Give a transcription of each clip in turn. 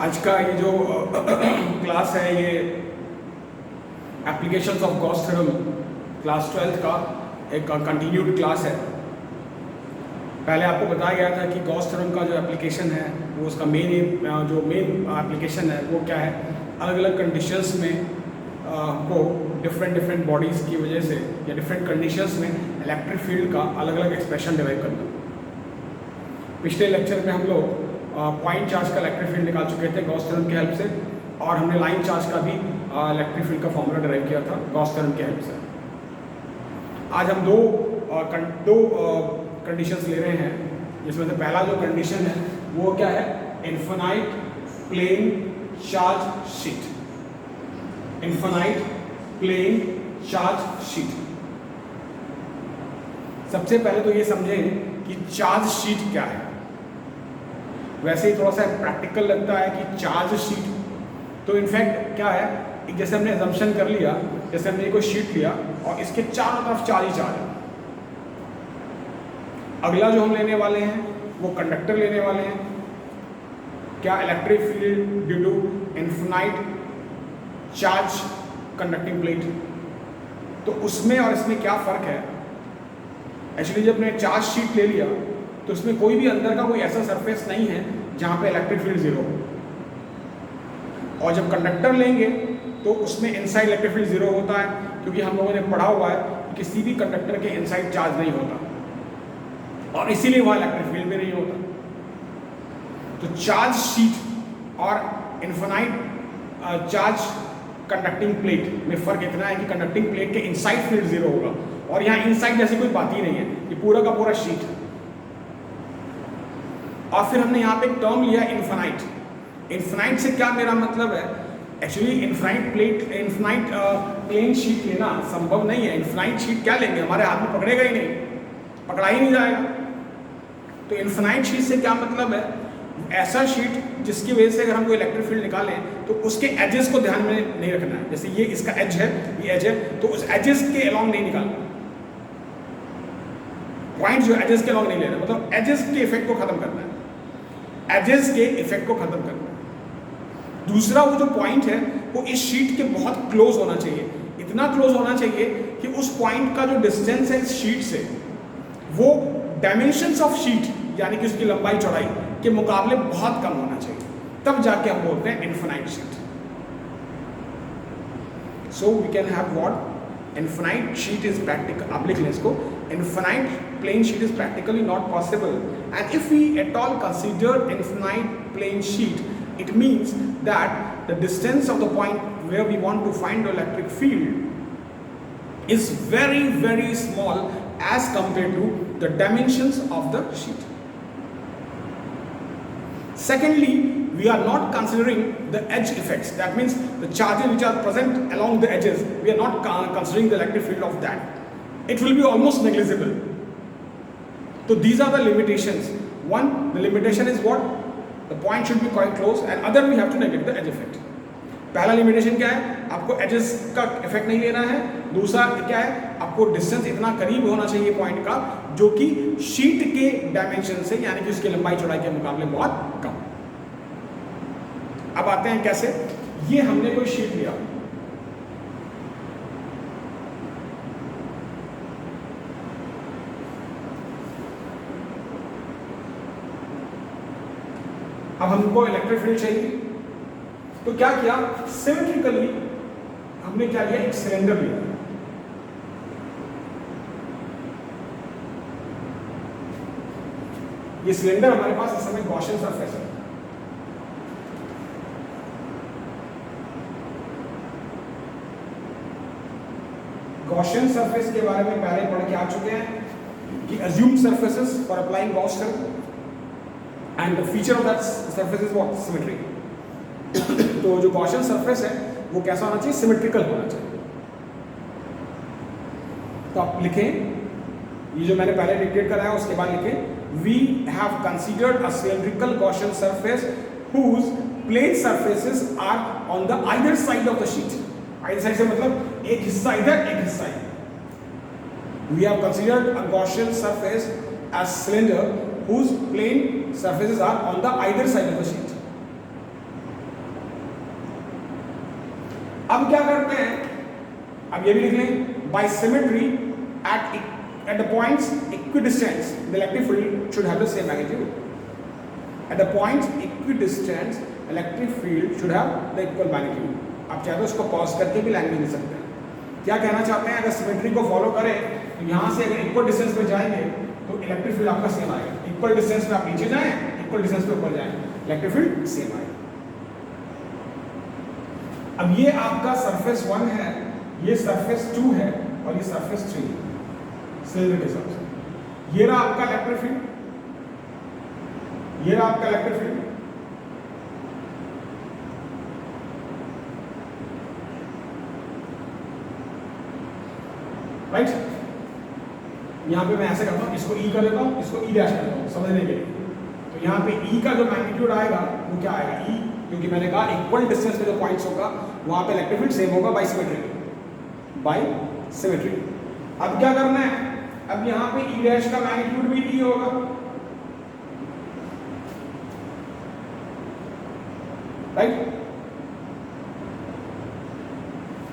आज का ये जो क्लास है ये applications of Gauss theorem class 12 का एक कंटिन्यूड क्लास है। पहले आपको बताया गया था कि गॉस थ्योरम का जो एप्लीकेशन है वो उसका मेन एप्लीकेशन है वो क्या है, अलग अलग कंडीशंस में को डिफरेंट बॉडीज़ की वजह से या डिफरेंट कंडीशंस में इलेक्ट्रिक फील्ड का अलग अलग एक्सप्रेशन डिराइव करना। पिछले लेक्चर में हम लोग पॉइंट चार्ज का इलेक्ट्रिक फील्ड निकाल चुके थे गॉस थ्योरम की हेल्प से, और हमने लाइन चार्ज का भी इलेक्ट्रिक फील्ड का फॉर्मूला डिराइव किया था गॉस थ्योरम की हेल्प से। आज हम दो कंडीशंस ले रहे हैं, जिसमें से पहला जो कंडीशन है वो क्या है, infinite plane charge sheet. Infinite plane charge sheet. सबसे पहले तो ये समझें कि चार्ज शीट क्या है। वैसे ही थोड़ा सा प्रैक्टिकल लगता है कि चार्ज शीट, तो इनफैक्ट क्या है, जैसे हमने अजम्पशन कर लिया, जैसे हमने कोई शीट लिया और इसके चारों तरफ चार्ज ही चार्ज है। अगला जो हम लेने वाले हैं वो कंडक्टर लेने वाले हैं। क्या, electric field due to infinite charge conducting plate. तो उसमें और इसमें क्या फ़र्क है? एक्चुअली जब हमने चार्ज शीट ले लिया तो उसमें कोई भी अंदर का कोई ऐसा सरफेस नहीं है जहाँ पे इलेक्ट्रिक फील्ड जीरो हो, और जब कंडक्टर लेंगे तो उसमें इनसाइड इलेक्ट्रिक फील्ड जीरो होता है, क्योंकि हम लोगों ने पढ़ा हुआ है कि किसी भी कंडक्टर के इनसाइड चार्ज नहीं होता और इसीलिए वहाँ इलेक्ट्रिक फील्ड भी नहीं होता। तो चार्ज शीट और इनफाइनाइट चार्ज कंडक्टिंग प्लेट में फ़र्क इतना है कि कंडक्टिंग प्लेट के इनसाइड फील्ड जीरो होगा, और यहाँ इनसाइड जैसी कोई बात ही नहीं है, ये पूरा का पूरा शीट है। और फिर हमने यहाँ पे एक टर्म लिया इनफाइनाइट। इनफाइनाइट से क्या मेरा मतलब है, एक्चुअली इनफाइनाइट प्लेन शीट लेना संभव नहीं है। इनफाइनाइट शीट क्या लेंगे, हमारे हाथ में पकड़ेगा ही नहीं, पकड़ा ही नहीं जाएगा। तो इनफाइनाइट शीट से क्या मतलब है, ऐसा शीट जिसकी वजह से अगर हम कोई इलेक्ट्रिक फील्ड निकालें तो उसके एजेस को ध्यान में नहीं रखना है। जैसे ये इसका एज है, ये एज है, तो उस एजेस के अलॉन्ग नहीं निकालना, पॉइंट जो एजेस के अलॉन्ग नहीं लेना, मतलब एजेस के इफेक्ट को खत्म करना है, एजेस के इफेक्ट को खत्म करना है। दूसरा, वो जो पॉइंट है वो इस शीट के बहुत क्लोज होना चाहिए, इतना क्लोज होना चाहिए कि उस पॉइंट का जो डिस्टेंस है इस शीट से वो डायमेंशंस ऑफ शीट यानी कि उसकी लंबाई चौड़ाई के मुकाबले बहुत कम होना चाहिए, तब जाके हम बोलते हैं infinite sheet. So we can have what, infinite sheet is practical, आप लिख लें इसको, infinite plane sheet is practically not possible, and if we at all consider infinite plane sheet, it means that the distance of the point where we want to find the electric field is very small as compared to the dimensions of the sheet. Secondly, we are not considering the edge effects. That means the charges which are present along the edges, we are not considering the electric field of that. It will be almost negligible. So these are the limitations. One, the limitation is what? The point should be quite close, and other we have to neglect the edge effect. पहला limitation क्या है, आपको edges का effect नहीं लेना है। दूसरा क्या है, आपको डिस्टेंस इतना करीब होना चाहिए पॉइंट का जो कि शीट के डायमेंशन से यानी कि उसकी लंबाई चौड़ाई के मुकाबले बहुत कम। अब आते हैं कैसे, ये हमने कोई शीट लिया, अब हमको इलेक्ट्रिक फील्ड चाहिए, तो क्या किया, सिमेट्रिकली हमने क्या किया, एक सिलेंडर लिया। ये सिलेंडर हमारे पास इस समय गॉसियन सरफेस है। गॉसियन सरफेस के बारे में पहले पढ़ के आ चुके हैं कि assumed surfaces for applying Gauss theorem, and the feature of that surface is what, symmetry. तो जो गॉसियन सरफेस है वो कैसा होना चाहिए, सिमेट्रिकल होना चाहिए। तो आप लिखें, ये जो मैंने पहले डिक्टेट कराया उसके बाद लिखें, we have considered a cylindrical Gaussian surface whose plane surfaces are on the either side of the sheet. either side से मतलब एक हिस्सा इधर एक हिस्सा इधर। We have considered a Gaussian surface as cylinder whose plane surfaces are on the either side of the sheet. अब क्या करते हैं, अब ये भी लिख लें, by symmetry at the points equidistant the electric field should have the same magnitude. At the points equidistant electric field should have the equal magnitude. आप चाहे तो उसको पॉज करके भी लैंग्वेज लिख सकते हैं। क्या कहना चाहते हैं, अगर सिमेट्री को फॉलो करें तो यहाँ से अगर इक्वल डिस्टेंस पे जाएंगे तो इलेक्ट्रिक फील्ड आपका सेम आएगा। इक्वल डिस्टेंस पे आप नीचे जाएं, इक्वल डिस्टेंस पे ऊपर जाएं, इलेक्ट्रिक फील्ड सेम आएगा। अब ये आपका सरफेस 1 है, ये सरफेस 2 है और ये सरफेस 3 है सिलेंडर के हिसाब से। ये रहा आपका इलेक्ट्रिक फील्ड, ये रहा आपका इलेक्ट्रिक फील्ड, राइट। यहां पे मैं ऐसे करता हूं, इसको ई कर देता हूं, इसको ई डैश कर देता हूं समझने के लिए। तो यहां पे ई का जो मैग्नीट्यूड आएगा वो क्या आएगा, ई, क्योंकि मैंने कहा इक्वल डिस्टेंस पे जो पॉइंट्स होगा वहां पे इलेक्ट्रिक फील्ड सेम होगा बाय सिमेट्री, बाय सिमेट्री। अब क्या करना है, अब यहां पे ई डैश का मैग्नीट्यूड भी ई होगा, राइट।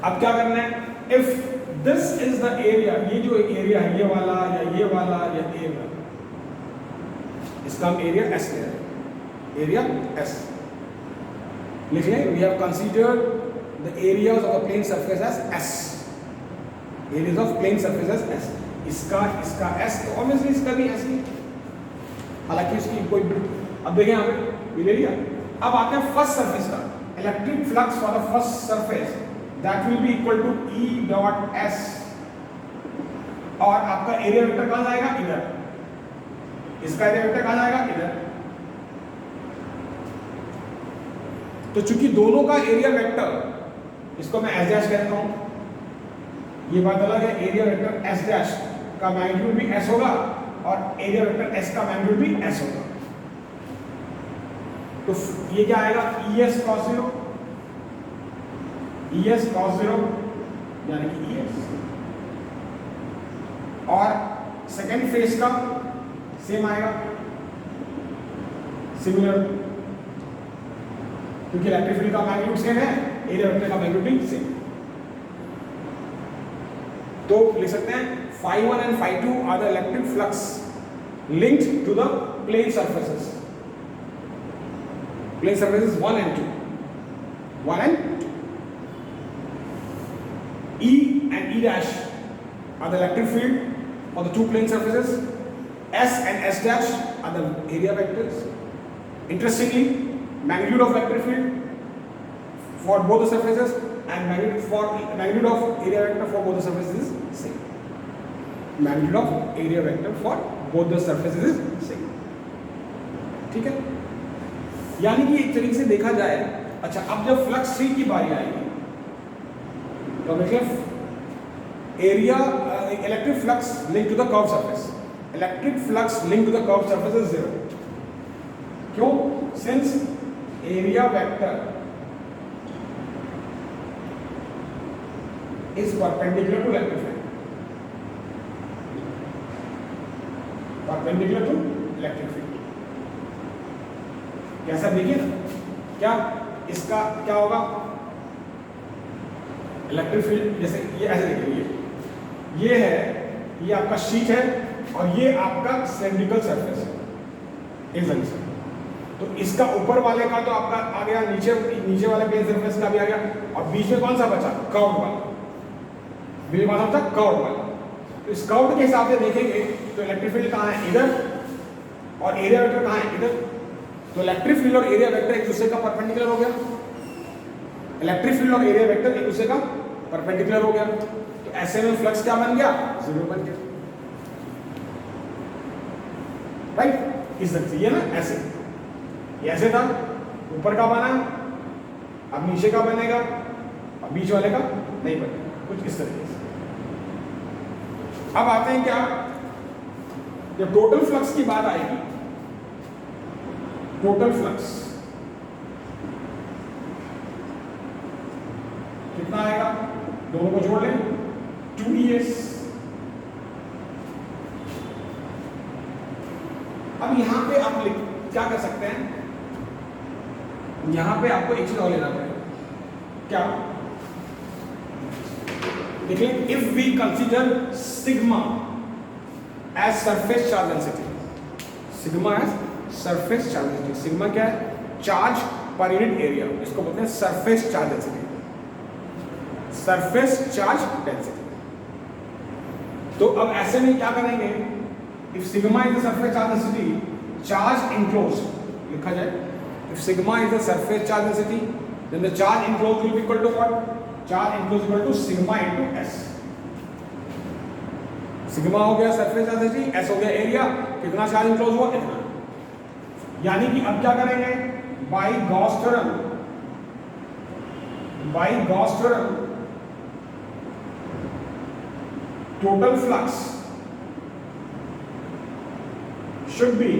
अब क्या करना है, if this is the area, ये जो एरिया है ये वाला या ये वाला या ये वाला, इसका हम एरिया एस ले रहे हैं, एरिया एस लिख लें। We have considered the areas of the plane surface as S, areas of plane surface as S. इसका एस तो ऑब्वियसली इसका भी एस ही, हालांकि इसकी कोई, अब देखें यहाँ पे ले लिया। अब आते हैं फर्स्ट सरफेस का, electric flux for the first surface that will be equal to E dot S, और आपका एरिया वेक्टर कहां जाएगा, इधर, इसका एरिया वेक्टर कहां जाएगा, इधर। तो चूंकि दोनों का एरिया वेक्टर, इसको मैं एस डैश कहता हूं, ये बात अलग है, एरिया वेक्टर एस डैश का मैग्नीट्यूड भी एस होगा और एरिया वेक्टर एस का मैग्नीट्यूड भी एस होगा। तो ये क्या आएगा, E S cos 0, E S cos 0 यानी कि ई एस, और सेकेंड फेज का सेम आएगा, सिमिलर, क्योंकि इलेक्ट्रिक फील्ड का मैग्नीट्यूड सेम है, एरिया वेक्टर का मैग्नीट्यूड भी सेम। तो लिख सकते हैं phi1 and phi2 are the electric flux linked to the plane surfaces. Plane surfaces 1 and 2. 1 and 2. E and E dash are the electric field for the two plane surfaces. S and S dash are the area vectors. Interestingly, magnitude of electric field for both the surfaces and magnitude of area vector for both the surfaces is same. Magnitude of area vector for both the surfaces is same. ठीक है, यानी कि एक तरीके से देखा जाए, अच्छा अब जब फ्लक्स 3 की बारी आएगी तो मतलब area electric flux link to the curve surface, electric flux link to the curve surface is 0। क्यों, since area vector is perpendicular to electric field, perpendicular to electric field। कैसा देखिए ना, क्या इसका क्या होगा, इलेक्ट्रिक फील्ड जैसे ये ऐसे देखिए, ये है, ये आपका शीट है और ये आपका सिलेंड्रिकल सरफेस है, इस से। तो इसका ऊपर वाले का तो आपका आ गया, नीचे वाले प्लेन सरफेस का भी आ गया, और बीच में कौन सा बचा, कर्व वाला, बीच में था कर्व वाला। तो इस कर्व के हिसाब से देखेंगे तो इलेक्ट्रिक फील्ड कहाँ है, इधर, और एरिया वेक्टर कहाँ है, इधर। तो इलेक्ट्रिक फील्ड और एरिया वेक्टर एक दूसरे का परपेंडिकुलर हो गया, इलेक्ट्रिक फील्ड और एरिया वेक्टर एक दूसरे का परपेंडिकुलर हो गया। तो ऐसे में फ्लक्स क्या बन गया, 0 बन गया, राइट। इस तरह से ये ना ऐसे, ये ऐसे था, ऊपर का बना, अब नीचे का बनेगा, अब बीच वाले का नहीं बनेगा, कुछ इस तरीके से। अब आते हैं क्या, जब टोटल फ्लक्स की बात आएगी, टोटल फ्लक्स कितना आएगा, दोनों को जोड़ लें, 2es। अब यहां पे आप क्या कर सकते हैं, यहां पे आपको एक चीज और लेना पड़ेगा, क्या, देखिए, if we consider sigma as surface charge density, sigma as surface charge density, sigma क्या है? चार्ज पर यूनिट एरिया, इसको बोलते हैं surface charge density, surface charge density. तो अब ऐसे में क्या करेंगे? If sigma is the surface charge density, charge enclose लिखा जाए, if sigma is the surface charge density, then the charge enclose will be equal to what? Charge enclose equal to sigma into S. Sigma हो गया surface charge density, S हो गया area, कितना charge enclose हुआ? इतना। यानी कि अब क्या करेंगे? By Gauss theorem, total flux should be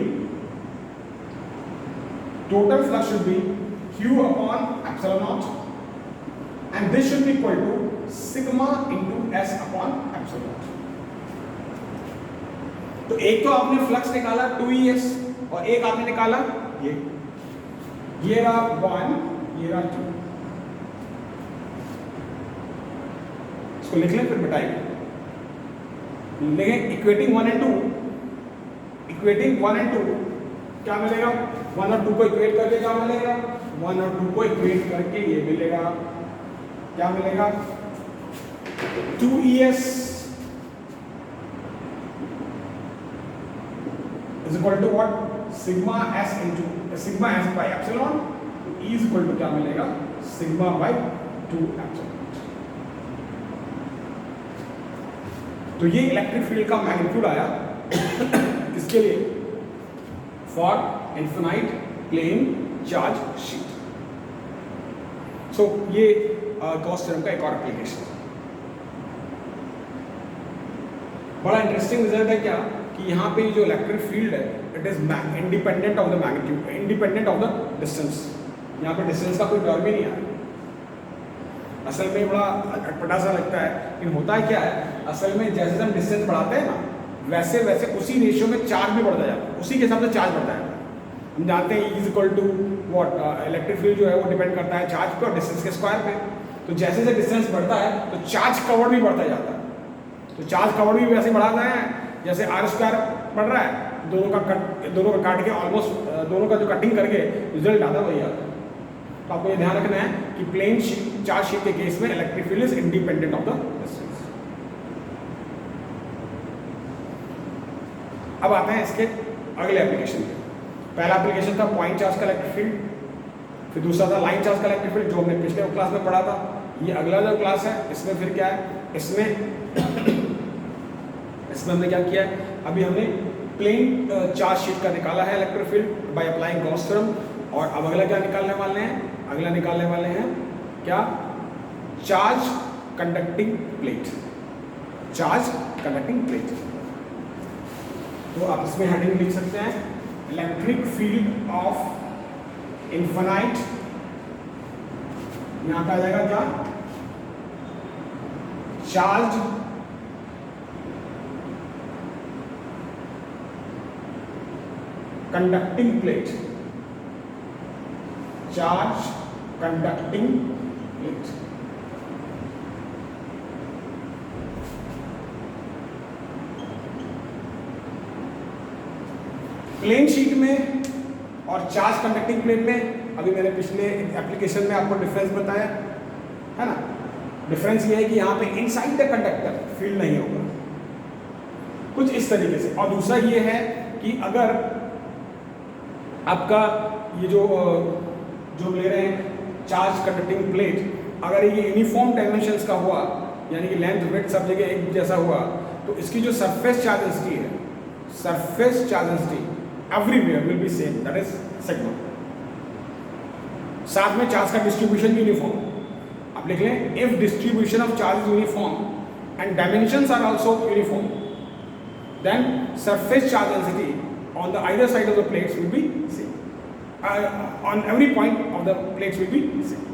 q upon epsilon naught, and this should be equal to sigma into s upon epsilon naught। तो एक तो आपने फ्लक्स निकाला 2es और एक आपने निकाला ये रहा 1, ये रहा 2। इसको लिख लें फिर बताइए। लेकिन इक्वेटिंग 1 and 2 क्या मिलेगा? 1 और 2 को इक्वेट करके क्या मिलेगा? 1 और 2 को इक्वेट करके ये मिलेगा, क्या मिलेगा? 2es is equal to what? Sigma s into sigma s by epsilon, E is equal to क्या मिलेगा? Sigma by 2 epsilon। तो ये इलेक्ट्रिक फील्ड का मैग्नीट्यूड आया किसके लिए? For infinite plane charge sheet. So ये गॉस थ्योरम का एक और एप्लीकेशन है। बड़ा इंटरेस्टिंग रिजल्ट है क्या कि यहाँ पे जो इलेक्ट्रिक फील्ड है it is independent of the magnitude, independent of the distance. यहाँ पे डिस्टेंस का कोई टर्म ही नहीं आया। असल में बड़ा अटपटा सा लगता है, लेकिन होता है क्या है, असल में जैसे हम डिस्टेंस बढ़ाते हैं ना, वैसे वैसे उसी रेशियो में चार्ज भी बढ़ता जाता है, उसी के हिसाब से चार्ज बढ़ता है। हम जानते हैं is equal to what, electric field जो है वो डिपेंड करता है चार्ज पे और डिस्टेंस के स्क्वायर पे। तो जैसे जैसे डिस्टेंस बढ़ता है तो चार्ज कवर भी बढ़ता जाता है। तो चार्ज कवर भी वैसे बढ़ाते हैं जैसे r स्क्वायर बढ़ रहा है, दोनों का काट के ऑलमोस्ट दोनों का जो कटिंग करके रिजल्ट आता है वही आता है। तो आपको ये ध्यान रखना है कि प्लेन चार्ज शीट के केस में electric field is independent of the distance. अब आते हैं इसके अगले एप्लीकेशन पे। पहला एप्लीकेशन था पॉइंट चार्ज का इलेक्ट्रिक फील्ड, फिर दूसरा था लाइन चार्ज का इलेक्ट्रिक फील्ड जो हमने पिछले क्लास में पढ़ा था। ये अगला जो क्लास है इसमें फिर क्या है, इसमें हमने क्या किया है, अभी हमने प्लेन चार्ज शीट का निकाला है electric field by applying Gauss theorem. और अब अगला क्या निकालने वाले हैं? अगला निकालने वाले हैं क्या? Charge conducting plate, charge conducting plate. तो आप इसमें हेडिंग लिख सकते हैं इलेक्ट्रिक फील्ड ऑफ इनफिनाइट, यहां पे आ जाएगा क्या? Charge conducting plate, charge conducting plate. Plane sheet में और चार्ज कंडक्टिंग प्लेट में अभी मैंने पिछले एप्लीकेशन में आपको डिफरेंस बताया है ना। डिफरेंस ये है कि यहाँ पे इनसाइड द कंडक्टर फील्ड नहीं होगा, कुछ इस तरीके से। और दूसरा ये है कि अगर आपका ये जो ले रहे हैं चार्ज कंडक्टिंग प्लेट, अगर ये यूनिफॉर्म डायमेंशंस का हुआ, यानी कि लेंथ विड्थ सब जगह एक जैसा हुआ, तो इसकी जो सरफेस चार्ज डेंसिटी है, surface charge density everywhere will be same, that is sigma. साथ में चार्ज का डिस्ट्रीब्यूशन यूनिफॉर्म। आप लिख लें if distribution of charge is uniform and dimensions are also uniform, then surface charge density on the either side of the plates will be same, on every point of the plates will be same।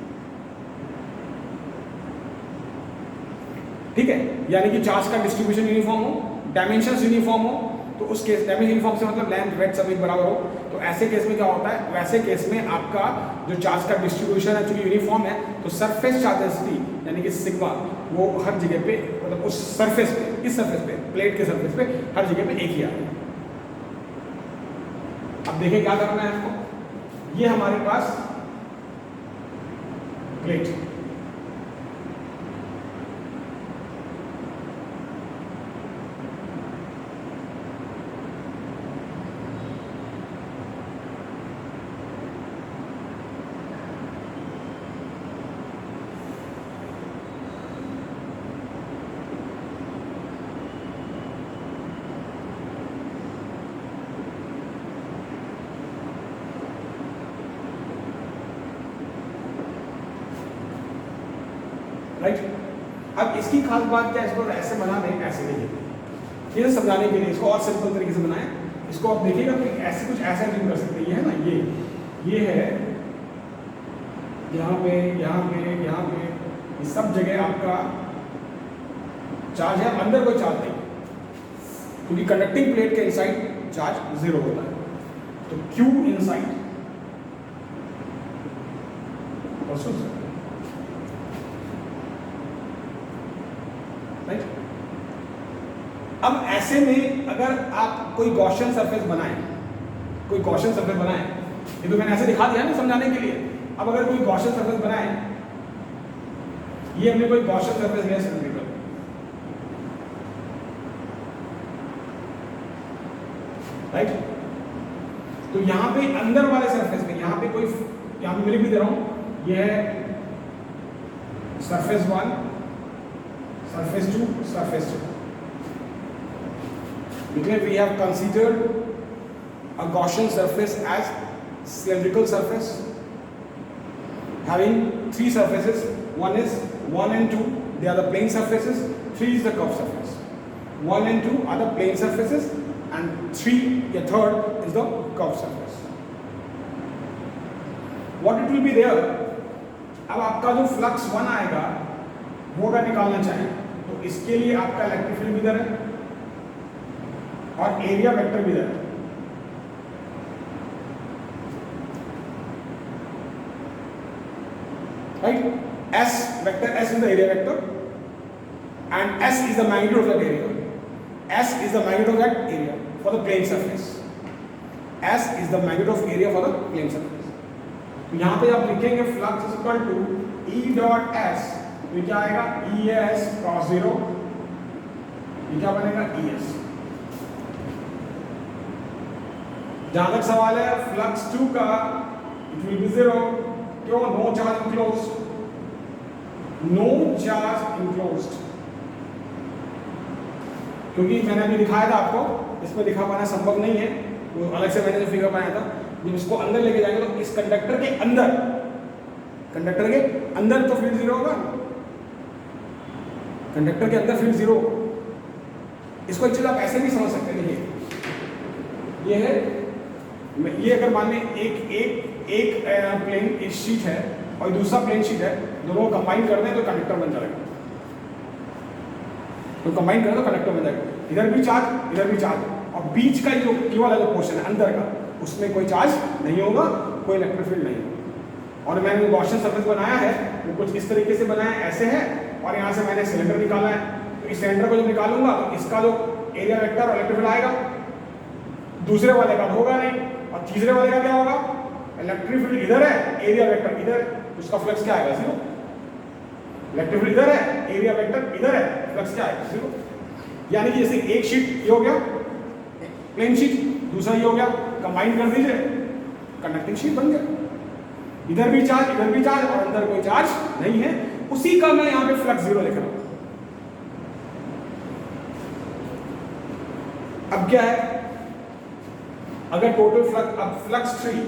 ठीक है, यानी कि charge का distribution uniform हो, dimensions uniform हो, तो उस case dimension uniform से मतलब लेंथ वेट सब एक बराबर हो, तो ऐसे केस में क्या होता है, वैसे केस में आपका जो चार्ज का डिस्ट्रीब्यूशन है चूंकि यूनिफॉर्म है, तो सरफेस चार्ज डेंसिटी यानी कि सिग्मा वो हर जगह पे मतलब उस सरफेस पे, इस सरफेस पे, प्लेट के सरफेस पे हर जगह पे एक ही आ रहा है। अब देखिए क्या करना है आपको। ये हमारे पास प्लेट, राइट। अब इसकी खास बात क्या है, इसको ऐसे बना दें, ऐसे नहीं है, ये समझाने के लिए इसको और सिंपल तरीके से बनाएं। इसको आप देखिएगा तो ऐसे कुछ ऐसा नहीं कर सकते। ये है ना, ये है यहाँ पे, यहाँ पे, यहाँ पे, ये सब जगह आपका चार्ज है, अंदर कोई चार्ज नहीं, क्योंकि कंडक्टिंग प्लेट के इनसाइड चार्ज 0 होता है। तो Q इनसाइड राइट। अब ऐसे में अगर आप कोई गॉसियन सरफेस बनाएं, कोई गॉसियन सरफेस बनाएं, ये तो मैंने ऐसे दिखा दिया ना समझाने के लिए। अब अगर कोई गॉसियन सरफेस बनाएं, ये हमने कोई गॉसियन सरफेस लिया सिलेंड्रिकल, राइट। तो यहाँ पे अंदर वाले सरफेस में, यहाँ पे कोई, यहाँ पे मैं भी दे रहा हूँ, ये है surface 1, surface 2, surface 2. Because we have considered a Gaussian surface as cylindrical surface having 3 surfaces. One is 1 and 2, they are the plane surfaces. 3 is the curved surface. 1 and 2 are the plane surfaces, and 3, the third, is the curved surface. What it will be there? अब आपका जो flux 1 आएगा वो अगर निकालना चाहें तो इसके लिए आपका इलेक्ट्रिक फील्ड भी इधर है और एरिया वेक्टर भी इधर है, right. S vector, S is the area vector and S is the magnitude of that area. S is the magnitude of that area for the plane surface. S is the magnitude of area for the plane surface. तो यहाँ पे आप लिखेंगे flux is equal to E dot S, तो क्या आएगा ES cross 0, ये क्या बनेगा ES। जहां तक सवाल है फ्लक्स 2 का, इट विल बी 0, क्यों? No charge enclosed, no charge enclosed, क्योंकि मैंने अभी दिखाया था आपको, इसमें दिखा पाना संभव नहीं है, वो अलग से मैंने जो फिगर बनाया था। जब इसको अंदर लेके जाएंगे तो इस कंडक्टर के अंदर, कंडक्टर के अंदर तो फील्ड 0 होगा, कंडक्टर के अंदर फील्ड 0। इसको एक्चुअली आप ऐसे भी समझ सकते हैं, ये है, ये अगर मान लें एक प्लेन एक शीट है और दूसरा प्लेन शीट है, दोनों को कंबाइन कर दें तो कंडक्टर बन जाएगा, तो कंबाइन करें तो कंडक्टर बन जाएगा। इधर भी चार्ज, इधर भी चार्ज, और बीच का जो ये वाला जो पोर्शन है अंदर का, उसमें कोई चार्ज नहीं होगा, कोई इलेक्ट्रिक फील्ड नहीं होगा। और मैंने गॉसियन सरफेस बनाया है वो कुछ इस तरीके से बनाया है, ऐसे है, और यहाँ से मैंने सिलेंडर निकाला है, तो इस सिलेंडर को जब निकालूंगा तो इसका जो एरिया वेक्टर और इलेक्ट्रिक फील्ड आएगा, दूसरे वाले का होगा नहीं, और तीसरे वाले का क्या होगा, इलेक्ट्रिक फील्ड इधर है, एरिया वेक्टर इधर, उसका फ्लक्स क्या आएगा 0। इलेक्ट्रिक फील्ड इधर है, एरिया वेक्टर इधर है, फ्लक्स क्या आएगा 0। यानी कि जैसे एक शीट ये हो गया प्लेन शीट, दूसरा ये हो गया, कंबाइन कर दीजिए, कंडक्टिंग शीट बन गया। इधर भी चार्ज, इधर भी चार्ज, और अंदर कोई चार्ज नहीं है, उसी का मैं यहाँ पे फ्लक्स 0 लिख रहा हूं। अब क्या है, अगर टोटल फ्लक्स, अब फ्लक्स 3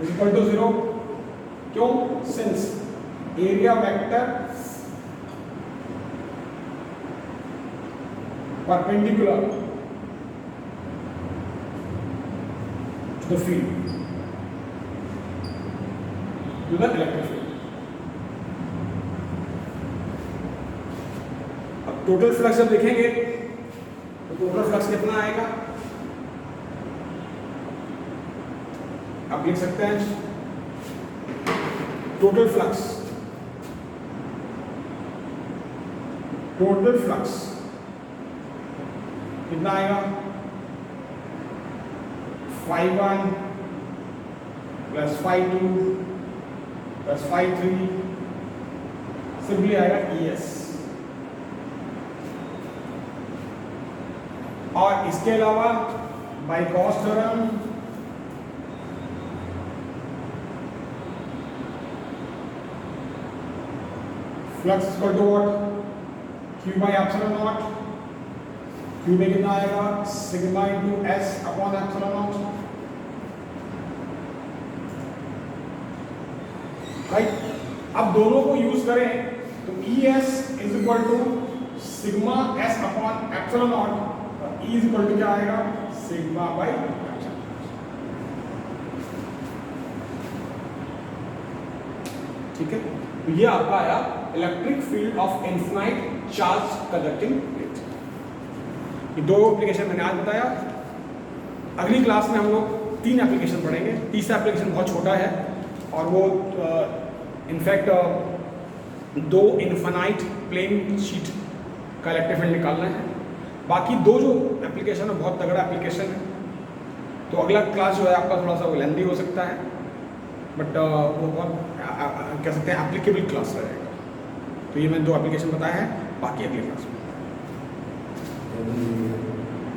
इज इक्वल टू 0, क्यों? Since area vector perpendicular to the field, to the electric field. अब टोटल फ्लक्स जब देखेंगे तो टोटल फ्लक्स कितना आएगा, आप लिख सकते हैं टोटल फ्लक्स टोटल फ्लक्स कितना आएगा, φ1 प्लस φ2 प्लस φ3 सिंपली आएगा ES। और इसके अलावा by Gauss theorem flux equal to what, Q by epsilon naught. Q में कितना आएगा, sigma into S upon epsilon naught, right. अब दोनों को यूज करें तो ES is equal to sigma S upon epsilon naught, E is equal to क्या आएगा, सिग्मा बाई एप्सिलॉन। ठीक है, तो ये आपका आया electric field of infinite charge conducting plate. ये दो एप्लीकेशन मैंने आज बताया। अगली क्लास में हम लोग 3 एप्लीकेशन पढ़ेंगे। तीसरा एप्लीकेशन बहुत छोटा है और वो इनफैक्ट 2 इनफिनाइट प्लेन शीट का इलेक्ट्रिक फील्ड निकालना है। बाकी 2 जो एप्लीकेशन है बहुत तगड़ा एप्लीकेशन है, तो अगला क्लास जो है आपका थोड़ा सा वो लेंथी हो सकता है, बट वो बहुत कह सकते हैं एप्लीकेबल क्लास रहेगा। तो ये मैंने 2 एप्लीकेशन बताए हैं, बाकी अगली क्लास में।